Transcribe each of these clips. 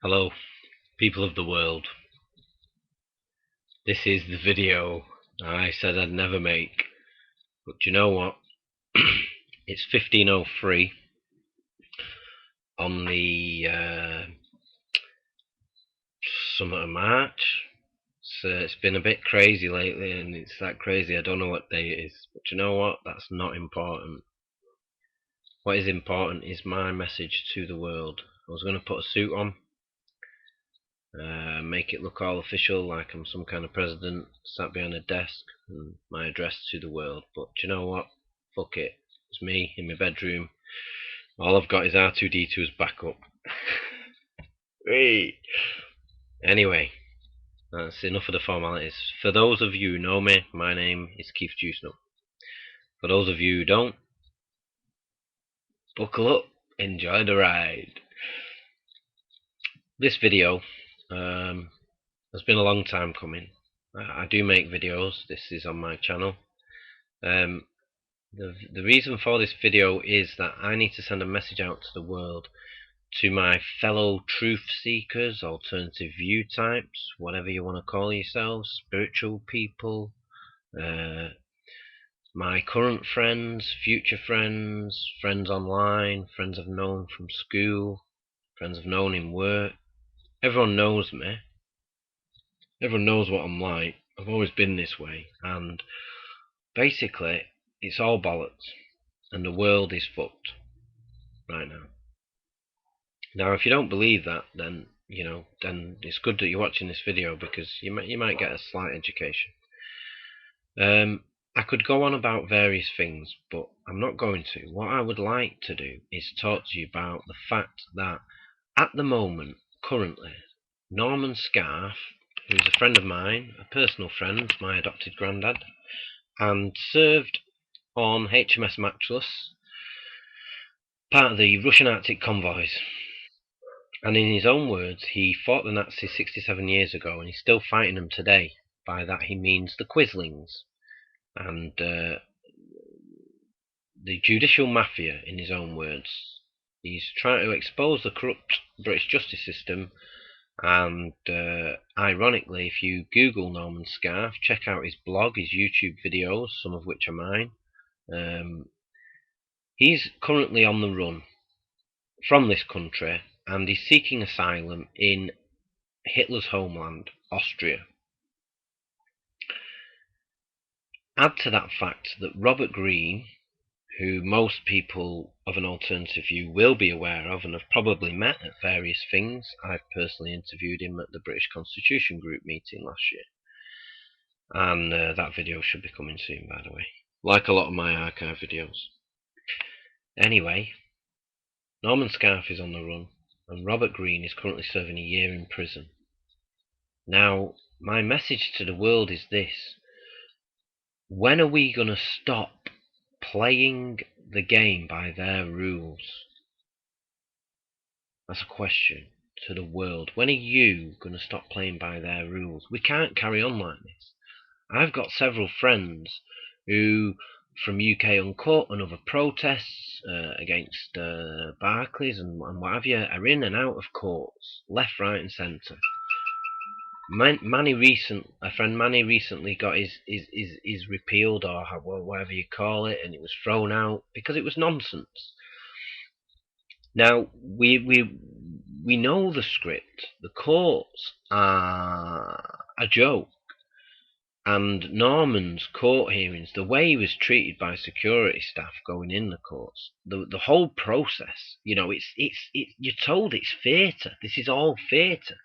Hello, people of the world. This is the video I said I'd never make, but you know what? It's 15:03 on the summer of March. So it's been a bit crazy lately, and it's that crazy I don't know what day it is. But you know what? That's not important. What is important is my message to the world. I was going to put a suit on, make it look all official, like I'm some kind of president sat behind a desk, and my address to the world. But you know what? Fuck it. It's me in my bedroom. All I've got is R2D2's backup. Hey. Anyway, that's enough of the formalities. For those of you who know me, my name is Keith Juicenut. For those of you who don't, buckle up, enjoy the ride. This video has been a long time coming. I do make videos. This is on my channel. The reason for this video is that I need to send a message out to the world, to my fellow truth seekers, alternative view types, whatever you want to call yourselves, spiritual people, my current friends, future friends, friends online, friends I've known from school, friends I've known in work. Everyone knows me. Everyone knows what I'm like. I've always been this way, and basically it's all bollocks, and the world is fucked right now. Now, if you don't believe that, then then it's good that you're watching this video, because you might get a slight education. I could go on about various things, but I'm not going to. What I would like to do is talk to you about the fact that at the moment, currently, Norman Scarf, who's a friend of mine, a personal friend, my adopted granddad, and served on HMS Matchless, part of the Russian Arctic convoys. And in his own words, he fought the Nazis 67 years ago, and he's still fighting them today. By that he means the Quislings and the judicial mafia, in his own words. He's trying to expose the corrupt British justice system, and ironically, if you Google Norman Scarf, check out his blog, his YouTube videos, some of which are mine, he's currently on the run from this country, and he's seeking asylum in Hitler's homeland, Austria. Add to that fact that Robert Greene, who most people of an alternative view will be aware of and have probably met at various things. I've personally interviewed him at the British Constitution Group meeting last year, and that video should be coming soon, by the way, like a lot of my archive videos. Anyway, Norman Scarf is on the run, and Robert Greene is currently serving a year in prison. Now, my message to the world is this: when are we going to stop playing the game by their rules? That's a question to the world. When are you going to stop playing by their rules? We can't carry on like this. I've got several friends who, from UK Uncut and other protests against Barclays and what have you, are in and out of courts, left, right and centre. A friend Manny recently got his repealed, or whatever you call it, and it was thrown out because it was nonsense. Now, we know the script. The courts are a joke. And Norman's court hearings, the way he was treated by security staff going in the courts, the whole process, you're told it's theatre. This is all theatre.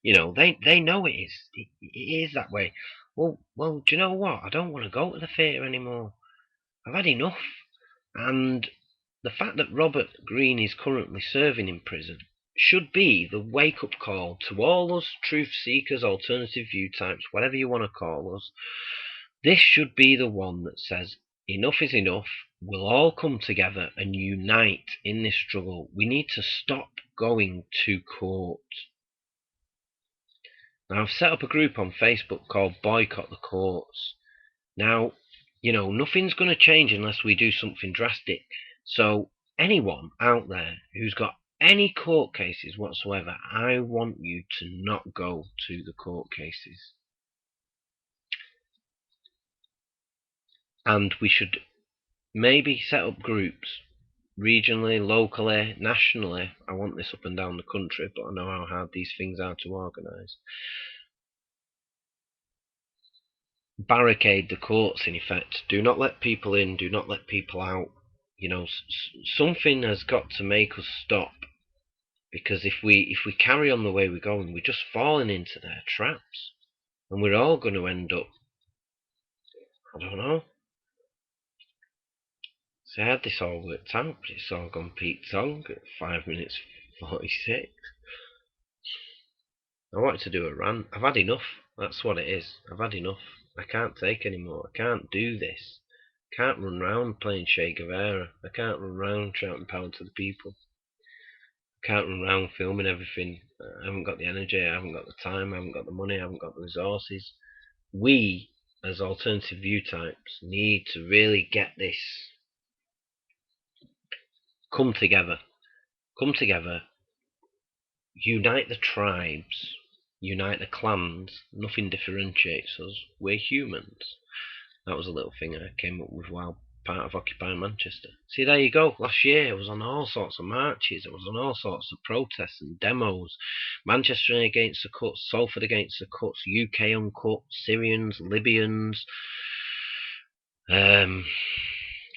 They know it is. It is that way. Well, do you know what? I don't want to go to the theatre anymore. I've had enough. And the fact that Robert Greene is currently serving in prison should be the wake-up call to all us truth seekers, alternative view types, whatever you want to call us. This should be the one that says, enough is enough. We'll all come together and unite in this struggle. We need to stop going to court. Now, I've set up a group on Facebook called Boycott the Courts. Now, nothing's going to change unless we do something drastic. So anyone out there who's got any court cases whatsoever, I want you to not go to the court cases. And we should maybe set up groups, regionally, locally, nationally. I want this up and down the country, but I know how hard these things are to organise. Barricade the courts, in effect. Do not let people in, do not let people out. You know, something has got to make us stop. Because if we carry on the way we're going, we're just falling into their traps. And we're all going to end up, I don't know. So I had this all worked out, but it's all gone Pete Tong at 5 minutes 46. I wanted to do a rant. I've had enough. That's what it is. I've had enough. I can't take any more. I can't do this. I can't run round playing Che Guevara. I can't run round shouting power to the people. I can't run round filming everything. I haven't got the energy. I haven't got the time. I haven't got the money. I haven't got the resources. We, as alternative view types, need to really get this. Come together. Come together. Unite the tribes. Unite the clans. Nothing differentiates us. We're humans. That was a little thing I came up with while part of Occupy Manchester. See, there you go. Last year I was on all sorts of marches. I was on all sorts of protests and demos. Manchester against the cuts, Salford against the cuts, UK uncut, Syrians, Libyans,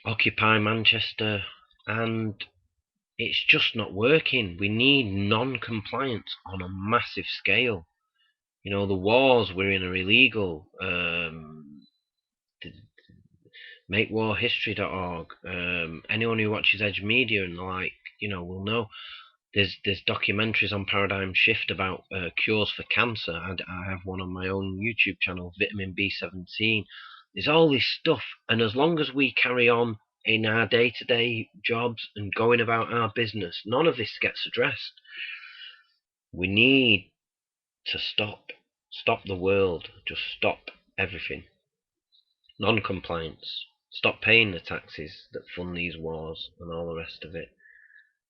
Occupy Manchester, and it's just not working. We need non-compliance on a massive scale. You know, the wars we're in are illegal. MakeWarHistory.org. Anyone who watches Edge Media and the like, you know, will know. There's documentaries on Paradigm Shift about cures for cancer. I have one on my own YouTube channel, Vitamin B17. There's all this stuff, and as long as we carry on in our day-to-day jobs and going about our business, none of this gets addressed. We need to stop the world, just stop everything. Non-compliance. Stop paying the taxes that fund these wars and all the rest of it.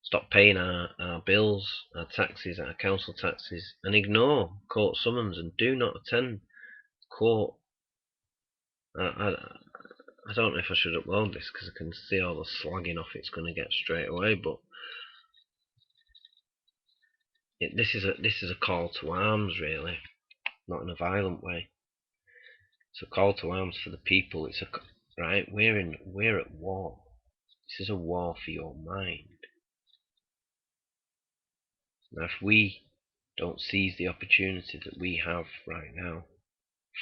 Stop paying our bills, our taxes, our council taxes, and ignore court summons and do not attend court. I don't know if I should upload this because I can see all the slagging off it's going to get straight away, but this is a call to arms, really, not in a violent way. It's a call to arms for the people. It's right. We're at war. This is a war for your mind. Now, if we don't seize the opportunity that we have right now,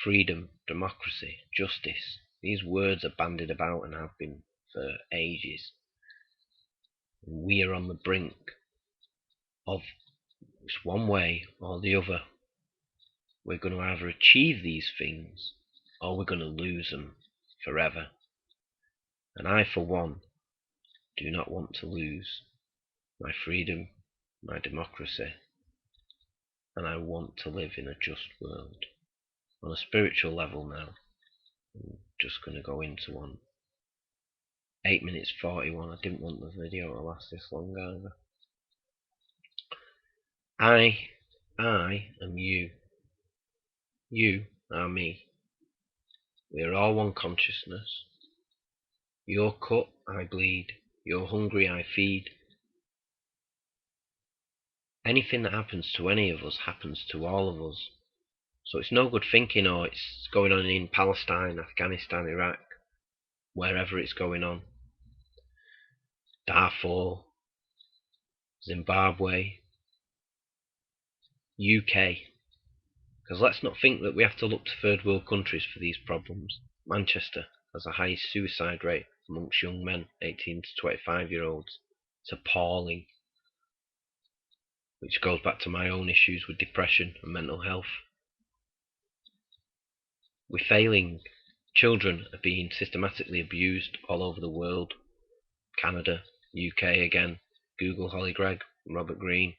freedom, democracy, justice, these words are bandied about and have been for ages. We are on the brink of it's one way or the other. We're going to either achieve these things or we're going to lose them forever. And I, for one, do not want to lose my freedom, my democracy, and I want to live in a just world. On a spiritual level now, I'm just going to go into one. 8 minutes 41, I didn't want the video to last this long either. I am you. You are me. We are all one consciousness. You're cut, I bleed. You're hungry, I feed. Anything that happens to any of us happens to all of us. So it's no good thinking, oh, it's going on in Palestine, Afghanistan, Iraq, wherever it's going on. Darfur, Zimbabwe, UK. Because let's not think that we have to look to third world countries for these problems. Manchester has the highest suicide rate amongst young men, 18 to 25-year-olds. It's appalling. Which goes back to my own issues with depression and mental health. We're failing. Children are being systematically abused all over the world. Canada, UK again. Google Holly Gregg, Robert Greene.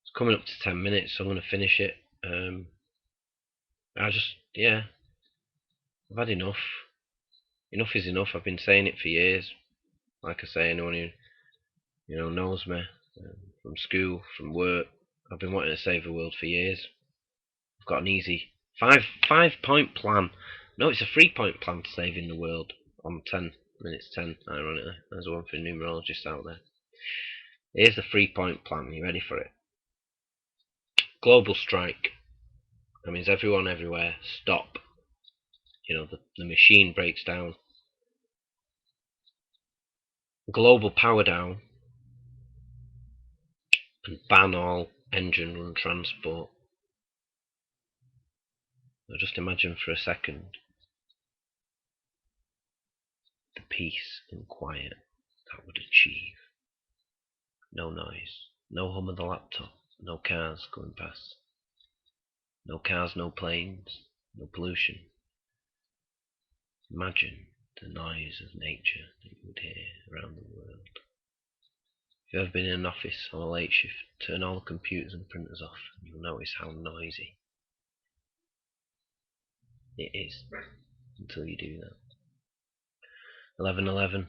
It's coming up to 10 minutes, so I'm going to finish it. I've had enough. Enough is enough. I've been saying it for years. Like I say, anyone who knows me from school, from work. I've been wanting to save the world for years. I've got an easy 5 point plan. No, it's a 3 point plan to saving the world on 10 minutes 10, ironically. There's one for numerologists out there. Here's the 3 point plan. You ready for it? Global strike. That means everyone everywhere stop. The machine breaks down. Global power down. And ban all engine run transport. Now just imagine for a second the peace and quiet that would achieve. No noise, no hum of the laptop, no cars going past. No cars, no planes, no pollution. Imagine the noise of nature that you would hear around the world. If you've ever been in an office on a late shift, turn all the computers and printers off and you'll notice how noisy it is until you do that. 11/11.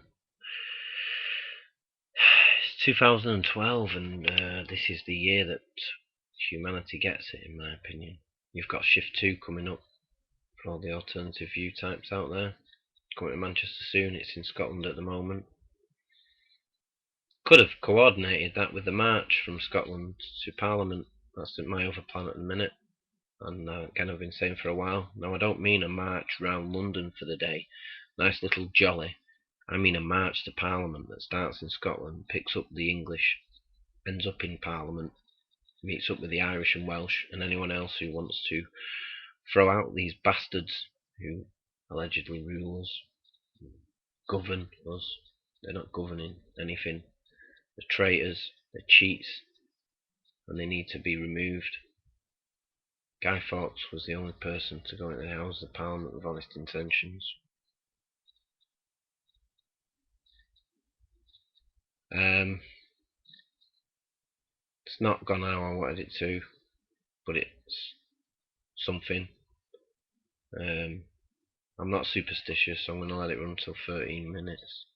It's 2012 and this is the year that humanity gets it, in my opinion. You've got Shift 2 coming up for all the alternative view types out there. Coming to Manchester soon. It's in Scotland at the moment. Could have coordinated that with the march from Scotland to Parliament. That's my other plan at the minute. And again, I've been saying for a while. Now, I don't mean a march round London for the day. Nice little jolly. I mean a march to Parliament that starts in Scotland, picks up the English, ends up in Parliament, meets up with the Irish and Welsh and anyone else who wants to throw out these bastards who allegedly rule us, govern us. They're not governing anything. They're traitors, they're cheats, and they need to be removed. Guy Fawkes was the only person to go into the Houses of Parliament with honest intentions. It's not gone how I wanted it to, but it's something. I'm not superstitious, so I'm going to let it run till 13 minutes.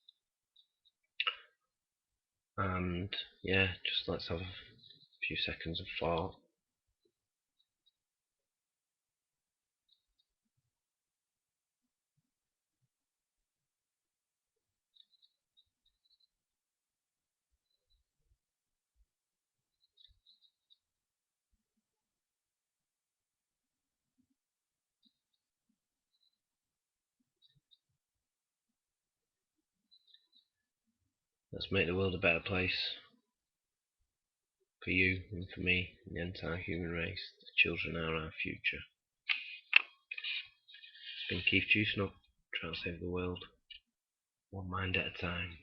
And yeah, just let's have a few seconds of thought. Let's make the world a better place. For you and for me and the entire human race. The children are our future. It's been Keith Juicenut, trying to save the world, one mind at a time.